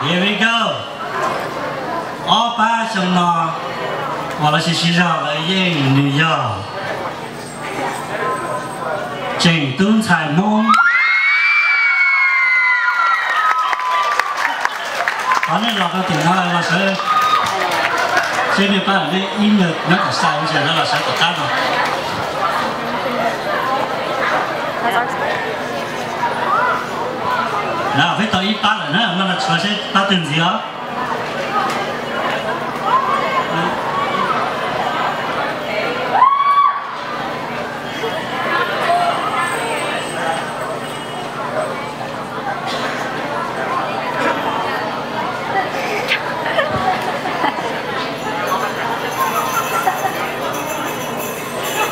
Here we go. All ba xong nó, hoặc là chỉ ra là yên New York. Trình tuấn tài môn. Ở đây là cái tiếng nói là sẽ biết bạn cái in được nó cả sai bây giờ nó là sẽ có tác rồi. Nào phải tới ít ba rồi nữa, nó là sẽ ba từng gì đó.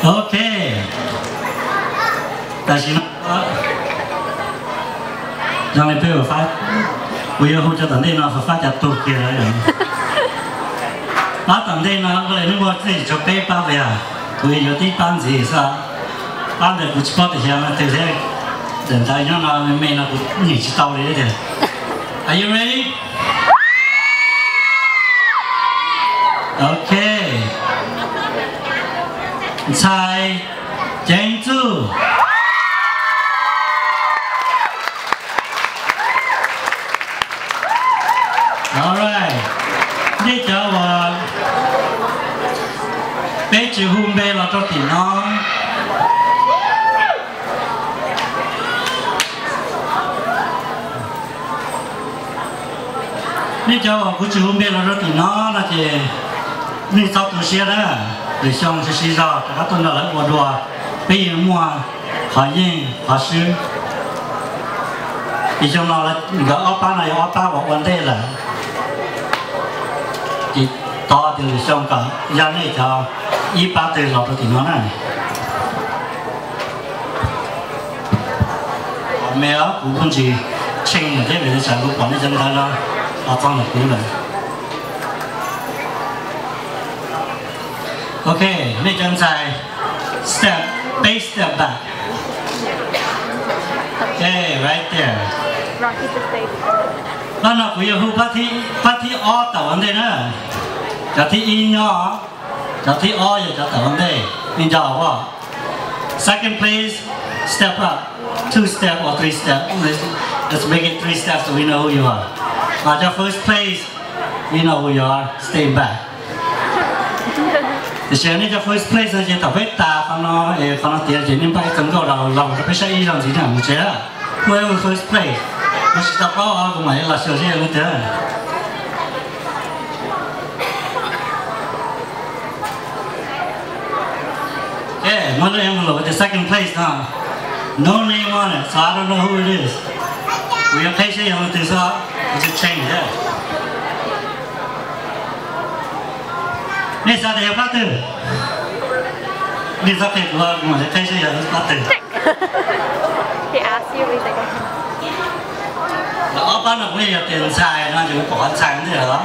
Ok. Tại vì nó rằng này bây giờ phát bây giờ hôm cho tận đây nó phải phát chặt tụt kia rồi. Bắt tận đây nó có lại nó có gì cho bé bao về à? Bây giờ tí bán gì sao? Bán được cũng chỉ có thể là từ thế. Đừng thấy nó mình nó cũng nhảy chỉ tàu đấy thôi. Are you ready? Okay. 猜建筑 Alright. Đi cho vào bé chữ hôn bé là cho tiền nó. Đi cho vào cái chữ hôn bé là cho tiền nó là chỉ đi sau từ xe đó. Để xong sẽ xí ra các tuần lại qua đùa bây giờ mua họ yên họ sư thì trong nó là gỡ áo ba này áo ba một vấn đề là thì to thì xong cả gia này cho ít ba từ lọt thì nó này mẹ cũng không chỉ chênh một cái về sản phẩm quản lý dân ta là ở trong là cũng là Okay, make chân dài step, base step back. Okay, right there. Nó là quý hữu phát thi o tàu vấn đề nữa. Cho thi in nhỏ, cho thi o cho tàu vấn đề. Mình cho hả? Second place, step up. 2 step or 3 step. Let's make it 3 steps so we know who you are. Và cho first place, we know who you are. Stay back. Thì xem này cho first place là chỉ tập hết ta con nó tiền chỉ nên bay tấn cầu đầu lòng cái sẽ y rằng gì nào một chế à whoever first place nó sẽ tập bao của mày là sửa gì như thế okay one em look at the second place now no name on it so I don't know who it is we are patient yang từ sao it's a change there Nè sao để bắt từ? Nè sao để qua mà để thấy giờ bắt từ? He asked you if they can. Ở bên là bây giờ tiền xài nó chỉ có xài thế hả?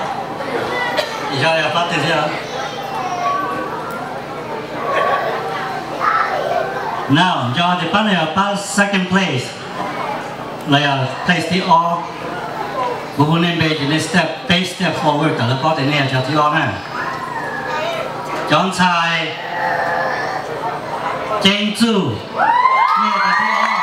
Thì sao để bắt từ thế hả? Now, cho thì bắt này bắt second place. Là place the all. Bố nên bây giờ nên step base step forward cả là bắt thì nè cho thì all nè. Chọn sai建筑 nghe ta thấy không?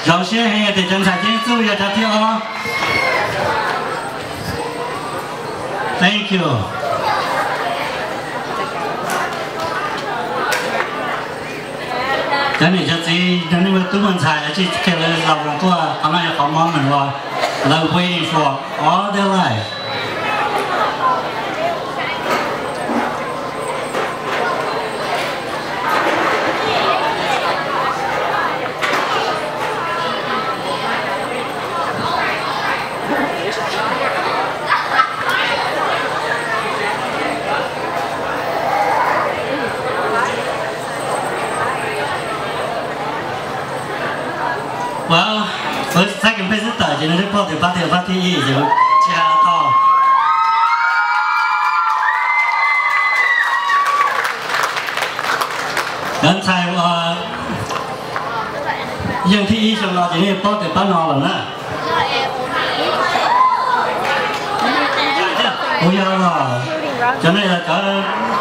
Đầu tiên hay để chọn sai建筑 ta thấy không? Thank you. Cái này cho chị, cái này tụi mình xài là chị cái là lòng lòng của anh ấy có món mình rồi, là waiting for all their life. Well, first, second place is chỉ nên có thể bắt thì gì chứ, cha to. xong nó thì bao từ bao nó là nè bây giờ là cho nên là có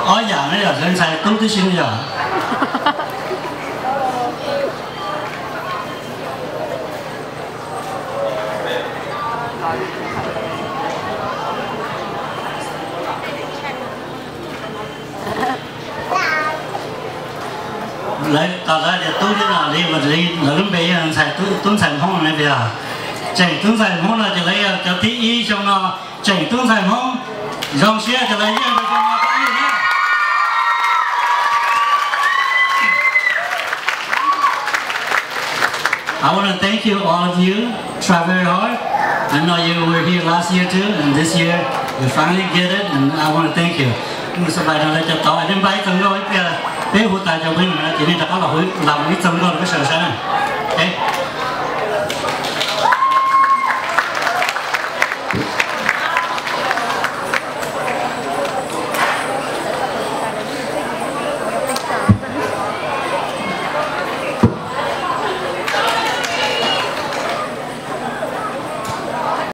ói giả này là dân xài tốt tí xin giờ lấy tao ra để tôi thế nào đi mà đi lớn bây giờ xài tôi xài không này bây giờ chạy tôi xài không là chỉ lấy cho thị y trong nó chạy tôi xài không dòng xe chỉ lấy cho nó có gì nhá I want to thank you all of you try very hard I know you were here last year too and this year you finally get it and I want to thank you một số bài nào để cho tao anh em bay từng rồi bây giờ hụt tài cho mình chỉ nên là có là hối làm cái sân đó